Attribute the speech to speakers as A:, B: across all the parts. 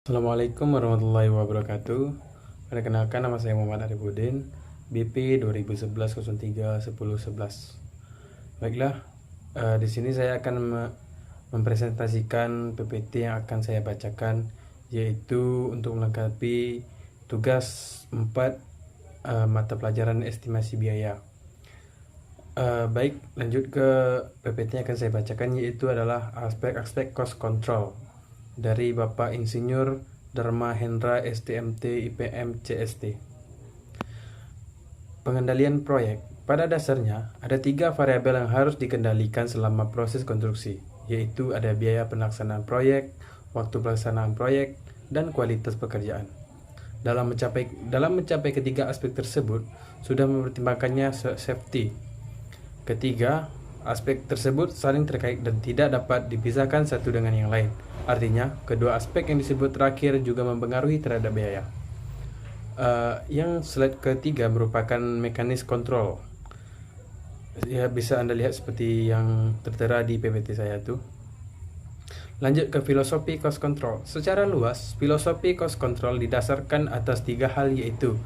A: Assalamualaikum warahmatullahi wabarakatuh. Perkenalkan, nama saya Muhammad Arifudin, BP 2011-03-1011. Baiklah, di sini saya akan mempresentasikan PPT yang akan saya bacakan, yaitu untuk melengkapi tugas 4 mata pelajaran estimasi biaya. Baik, lanjut ke PPT yang akan saya bacakan, yaitu adalah aspek-aspek cost control dari Bapak Insinyur Dharma Hendra STMT IPM CST. Pengendalian proyek. Pada dasarnya, ada 3 variabel yang harus dikendalikan selama proses konstruksi, yaitu ada biaya pelaksanaan proyek, waktu pelaksanaan proyek, dan kualitas pekerjaan. Dalam mencapai ketiga aspek tersebut, sudah mempertimbangkannya safety. Ketiga, aspek tersebut saling terkait dan tidak dapat dipisahkan satu dengan yang lain. Artinya, kedua aspek yang disebut terakhir juga mempengaruhi terhadap biaya. Yang slide ketiga merupakan mekanisme kontrol. Ya, bisa Anda lihat seperti yang tertera di PPT saya tuh. Lanjut ke filosofi cost control. Secara luas, filosofi cost control didasarkan atas 3 hal, yaitu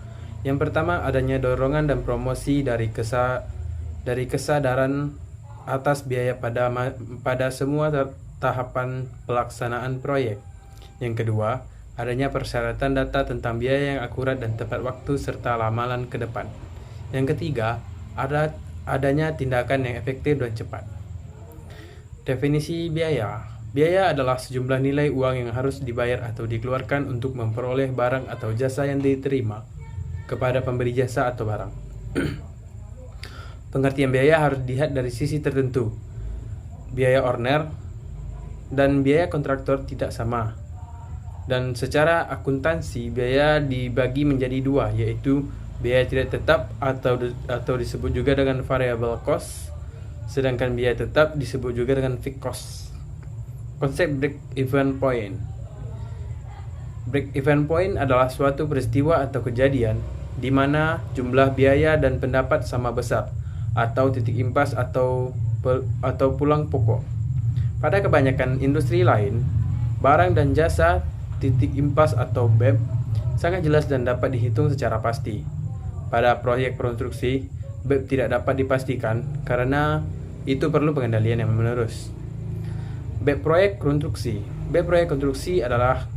A: yang pertama, adanya dorongan dan promosi dari kesadaran atas biaya pada semua tahapan pelaksanaan proyek. Yang kedua, adanya persyaratan data tentang biaya yang akurat dan tepat waktu serta ramalan ke depan. Yang ketiga, adanya tindakan yang efektif dan cepat. Definisi biaya. Biaya adalah sejumlah nilai uang yang harus dibayar atau dikeluarkan untuk memperoleh barang atau jasa yang diterima kepada pemberi jasa atau barang. Pengertian biaya harus dilihat dari sisi tertentu. Biaya owner dan biaya kontraktor tidak sama. Dan secara akuntansi, biaya dibagi menjadi 2, yaitu biaya tidak tetap atau disebut juga dengan variable cost, sedangkan biaya tetap disebut juga dengan fixed cost. Konsep break-even point. Break-even point adalah suatu peristiwa atau kejadian di mana jumlah biaya dan pendapat sama besar, atau titik impas atau pulang pokok. Pada kebanyakan industri lain, barang dan jasa titik impas atau BEP sangat jelas dan dapat dihitung secara pasti. Pada proyek konstruksi, BEP tidak dapat dipastikan karena itu perlu pengendalian yang menerus. BEP proyek konstruksi. BEP proyek konstruksi adalah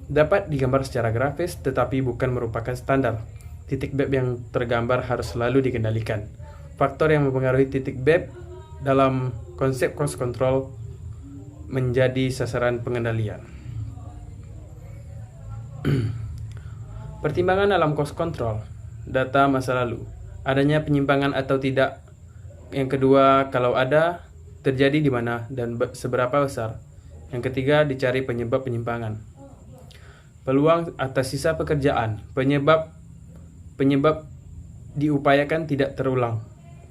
A: dapat digambar secara grafis tetapi bukan merupakan standar. Titik BEP yang tergambar harus selalu dikendalikan. Faktor yang mempengaruhi titik BEP dalam konsep cost control menjadi sasaran pengendalian. Pertimbangan dalam cost control. Data masa lalu. Adanya penyimpangan atau tidak. Yang kedua, kalau ada, terjadi di mana dan seberapa besar. Yang ketiga, dicari penyebab penyimpangan. Peluang atas sisa pekerjaan. Penyebab diupayakan tidak terulang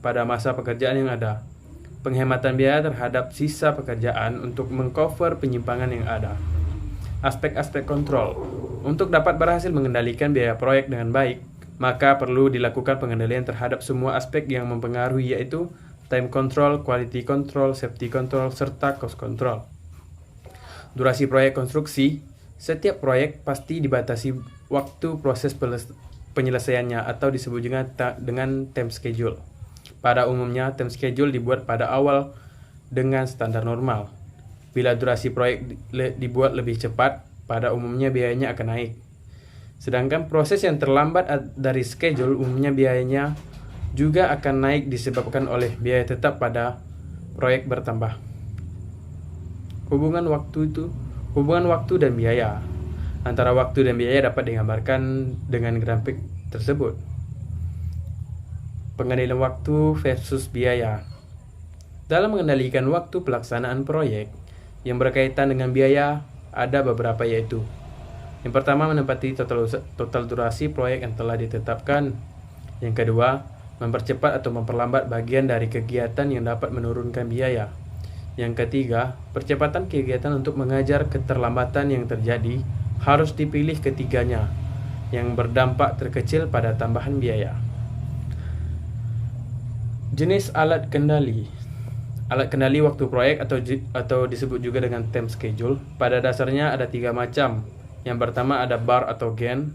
A: pada masa pekerjaan yang ada. Penghematan biaya terhadap sisa pekerjaan untuk mengcover penyimpangan yang ada. Aspek-aspek kontrol. Untuk dapat berhasil mengendalikan biaya proyek dengan baik, maka perlu dilakukan pengendalian terhadap semua aspek yang mempengaruhi, yaitu time control, quality control, safety control, serta cost control. Durasi proyek konstruksi. Setiap proyek pasti dibatasi waktu proses penyelesaiannya atau disebut juga dengan time schedule. Pada umumnya, time schedule dibuat pada awal dengan standar normal. Bila durasi proyek dibuat lebih cepat, pada umumnya biayanya akan naik. Sedangkan proses yang terlambat dari schedule, umumnya biayanya juga akan naik disebabkan oleh biaya tetap pada proyek bertambah. Hubungan waktu dan biaya. Antara waktu dan biaya dapat digambarkan dengan grafik tersebut. Pengendalian waktu versus biaya. Dalam mengendalikan waktu pelaksanaan proyek yang berkaitan dengan biaya, ada beberapa, yaitu yang pertama, menempati total durasi proyek yang telah ditetapkan. Yang kedua, mempercepat atau memperlambat bagian dari kegiatan yang dapat menurunkan biaya. Yang ketiga, percepatan kegiatan untuk mengajar keterlambatan yang terjadi harus dipilih ketiganya yang berdampak terkecil pada tambahan biaya. Jenis alat kendali. Alat kendali waktu proyek atau disebut juga dengan time schedule. Pada dasarnya ada 3 macam. Yang pertama ada bar atau Gantt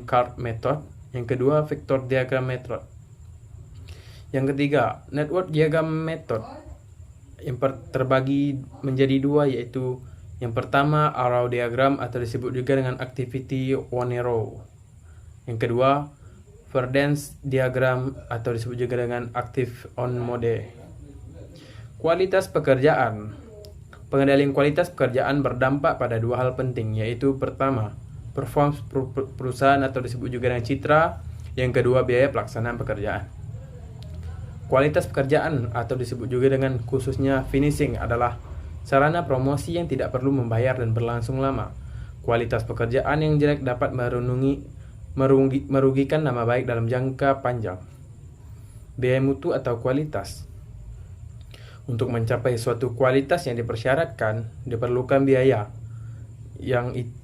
A: chart method. Yang kedua vector diagram method. Yang ketiga network diagram method. Yang terbagi menjadi 2, yaitu yang pertama arrow diagram atau disebut juga dengan activity one arrow. Yang kedua Verdance diagram atau disebut juga dengan active on mode. Kualitas pekerjaan. Pengendalian kualitas pekerjaan berdampak pada 2 hal penting, yaitu pertama, performance perusahaan atau disebut juga dengan citra, yang kedua biaya pelaksanaan pekerjaan. Kualitas pekerjaan atau disebut juga dengan khususnya finishing adalah sarana promosi yang tidak perlu membayar dan berlangsung lama. Kualitas pekerjaan yang jelek dapat merugikan nama baik dalam jangka panjang. Biaya mutu atau kualitas. Untuk mencapai suatu kualitas yang dipersyaratkan, diperlukan biaya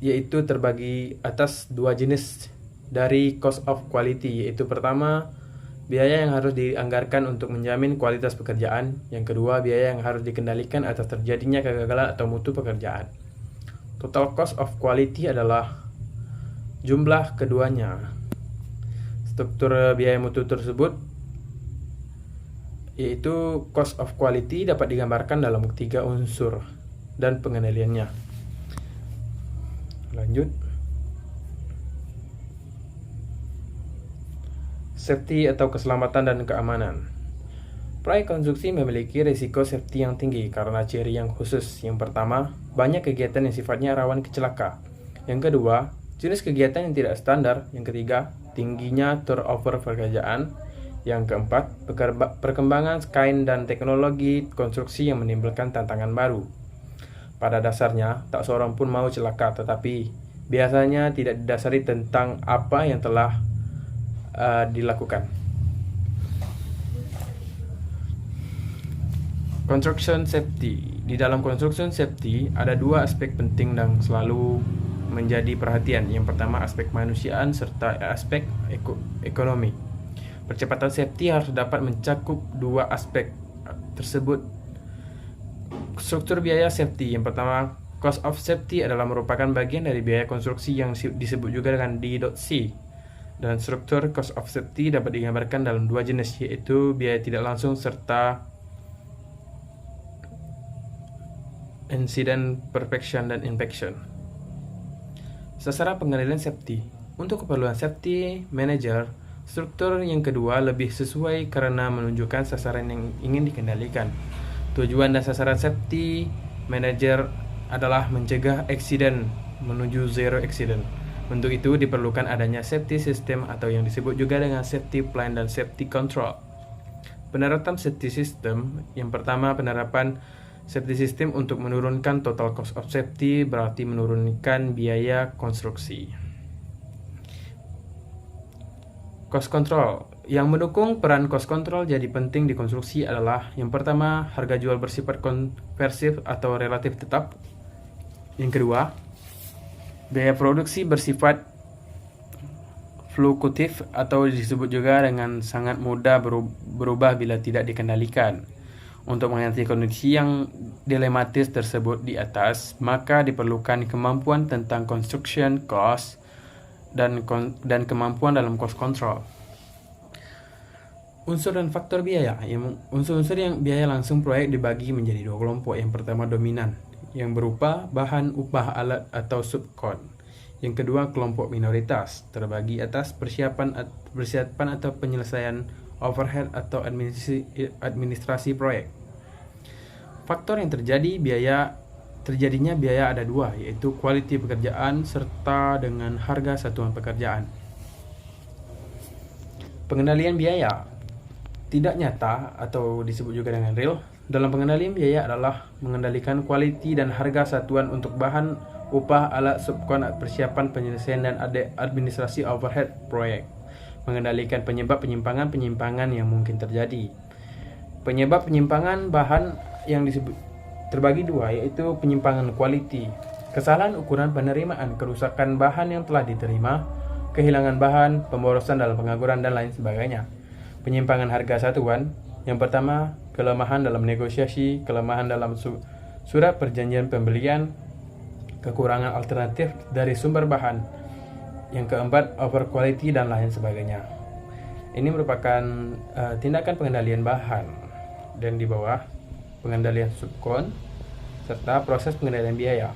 A: yaitu terbagi atas 2 jenis dari cost of quality, yaitu pertama, biaya yang harus dianggarkan untuk menjamin kualitas pekerjaan. Yang kedua, biaya yang harus dikendalikan atas terjadinya kegagalan atau mutu pekerjaan. Total cost of quality adalah jumlah keduanya. Struktur biaya mutu tersebut yaitu cost of quality dapat digambarkan dalam 3 unsur dan pengendaliannya. Lanjut. Safety atau keselamatan dan keamanan. Proyek konstruksi memiliki risiko safety yang tinggi karena ciri yang khusus. Yang pertama, banyak kegiatan yang sifatnya rawan kecelakaan. Yang kedua, jenis kegiatan yang tidak standar. Yang ketiga, tingginya turnover pekerjaan. Yang keempat, perkembangan kain dan teknologi konstruksi yang menimbulkan tantangan baru. Pada dasarnya, tak seorang pun mau celaka, tetapi biasanya tidak didasari tentang apa yang telah dilakukan. Construction safety. Di dalam construction safety ada 2 aspek penting dan selalu menjadi perhatian. Yang pertama aspek kemanusiaan serta aspek ekonomi. Percepatan safety harus dapat mencakup 2 aspek tersebut. Struktur biaya safety. Yang pertama, cost of safety adalah merupakan bagian dari biaya konstruksi yang disebut juga dengan D.C. Dan struktur cost of safety dapat digambarkan dalam 2 jenis, yaitu biaya tidak langsung serta incident perfection dan inspection. Sasaran pengendalian safety. Untuk keperluan safety manager, struktur yang kedua lebih sesuai karena menunjukkan sasaran yang ingin dikendalikan. Tujuan dan sasaran safety manager adalah mencegah accident menuju zero accident. Untuk itu diperlukan adanya safety system atau yang disebut juga dengan safety plan dan safety control. Penerapan safety system. Yang pertama, penerapan safety system untuk menurunkan total cost of safety berarti menurunkan biaya konstruksi. Cost control. Yang mendukung peran cost control jadi penting di konstruksi adalah yang pertama, harga jual bersifat konversif atau relatif tetap. Yang kedua, biaya produksi bersifat fluktuatif atau disebut juga dengan sangat mudah berubah bila tidak dikendalikan. Untuk mengatasi kondisi yang dilematis tersebut di atas, maka diperlukan kemampuan tentang construction cost dan kemampuan dalam cost control. Unsur dan faktor biaya. Unsur-unsur yang biaya langsung proyek dibagi menjadi 2 kelompok. Yang pertama dominan, yang berupa bahan, upah, alat atau subkon. Yang kedua kelompok minoritas, terbagi atas persiapan atau penyelesaian overhead atau administrasi proyek. Faktor yang terjadinya biaya ada 2, yaitu quality pekerjaan serta dengan harga satuan pekerjaan. Pengendalian biaya tidak nyata atau disebut juga dengan real. Dalam pengendalian biaya adalah mengendalikan quality dan harga satuan untuk bahan, upah, alat, subkon, persiapan, penyelesaian, dan administrasi overhead proyek. Mengendalikan penyimpangan yang mungkin terjadi. Penyebab penyimpangan bahan yang disebut terbagi 2, yaitu penyimpangan quality, kesalahan ukuran penerimaan, kerusakan bahan yang telah diterima, kehilangan bahan, pemborosan dalam pengangguran, dan lain sebagainya. Penyimpangan harga satuan, Yang pertama, kelemahan dalam negosiasi, kelemahan dalam surat perjanjian pembelian, kekurangan alternatif dari sumber bahan. Yang keempat, over quality dan lain sebagainya. Ini merupakan tindakan pengendalian bahan, dan di bawah pengendalian subkon serta proses pengendalian biaya.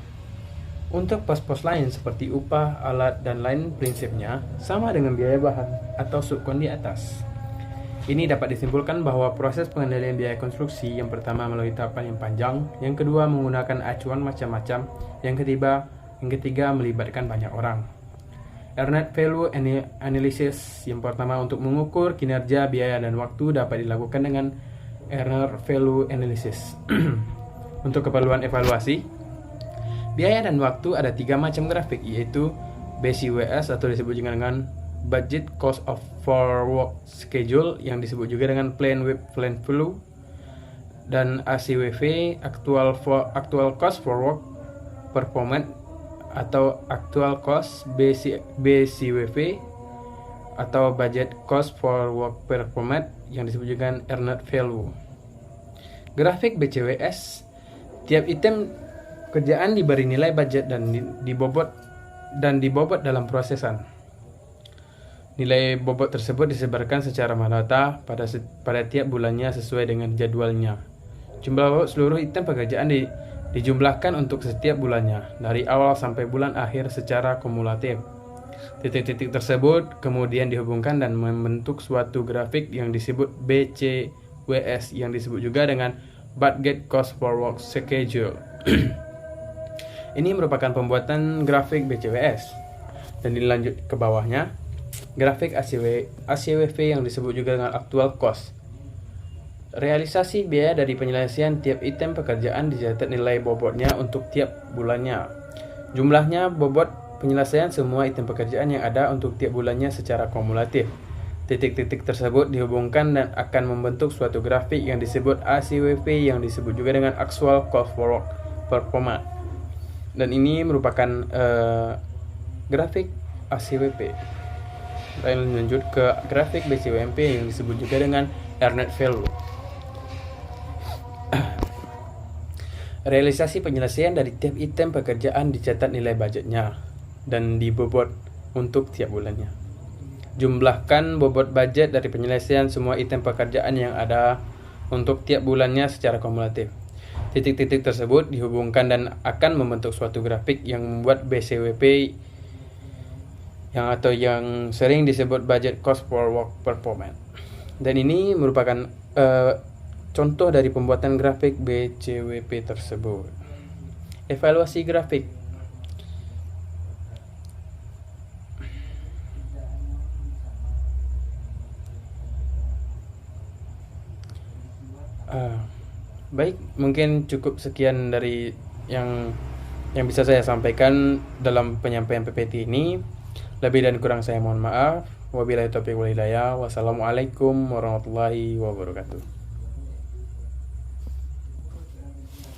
A: Untuk pos-pos lain seperti upah, alat, dan lain prinsipnya sama dengan biaya bahan atau subkon di atas. Ini dapat disimpulkan bahwa proses pengendalian biaya konstruksi yang pertama melalui tahapan yang panjang, yang kedua menggunakan acuan macam-macam, yang ketiga melibatkan banyak orang. Earned Value Analysis yang pertama untuk mengukur kinerja, biaya, dan waktu dapat dilakukan dengan Earned Value Analysis. Untuk keperluan evaluasi, biaya dan waktu ada 3 macam grafik, yaitu BCWS atau disebut juga dengan Budget Cost of for Work Schedule yang disebut juga dengan Plan with Plan Flow, dan ACWV Actual Cost for Work Performance atau Actual Cost BCWV atau Budget Cost for Work Performance yang disebut juga dengan Earned Value. Grafik BCWS, tiap item kerjaan diberi nilai budget dan dibobot dalam prosesan. Nilai bobot tersebut disebarkan secara merata pada tiap bulannya sesuai dengan jadwalnya. Jumlah bobot seluruh item pekerjaan dijumlahkan untuk setiap bulannya dari awal sampai bulan akhir secara kumulatif. Titik-titik tersebut kemudian dihubungkan dan membentuk suatu grafik yang disebut BCWS yang disebut juga dengan Budget Cost for Work Schedule. Ini merupakan pembuatan grafik BCWS, dan dilanjut ke bawahnya grafik ACWV yang disebut juga dengan Actual Cost. Realisasi biaya dari penyelesaian tiap item pekerjaan dicatat nilai bobotnya untuk tiap bulannya. Jumlahnya bobot penyelesaian semua item pekerjaan yang ada untuk tiap bulannya secara kumulatif. Titik-titik tersebut dihubungkan dan akan membentuk suatu grafik yang disebut ACWV yang disebut juga dengan Actual Cost for Work Performance. Dan ini merupakan grafik ACWP. Lalu lanjut ke grafik BCWMP yang disebut juga dengan Earned Value. Realisasi penyelesaian dari tiap item pekerjaan dicatat nilai budgetnya dan dibobot untuk tiap bulannya. Jumlahkan bobot budget dari penyelesaian semua item pekerjaan yang ada untuk tiap bulannya secara kumulatif. Titik-titik tersebut dihubungkan dan akan membentuk suatu grafik yang membuat BCWP yang sering disebut Budget Cost for Work Performance. Dan ini merupakan contoh dari pembuatan grafik BCWP tersebut. Evaluasi grafik. Baik, mungkin cukup sekian dari yang bisa saya sampaikan dalam penyampaian PPT ini. Lebih dan kurang saya mohon maaf. Wabillahi taufiq wal hidayah. Wassalamualaikum warahmatullahi wabarakatuh.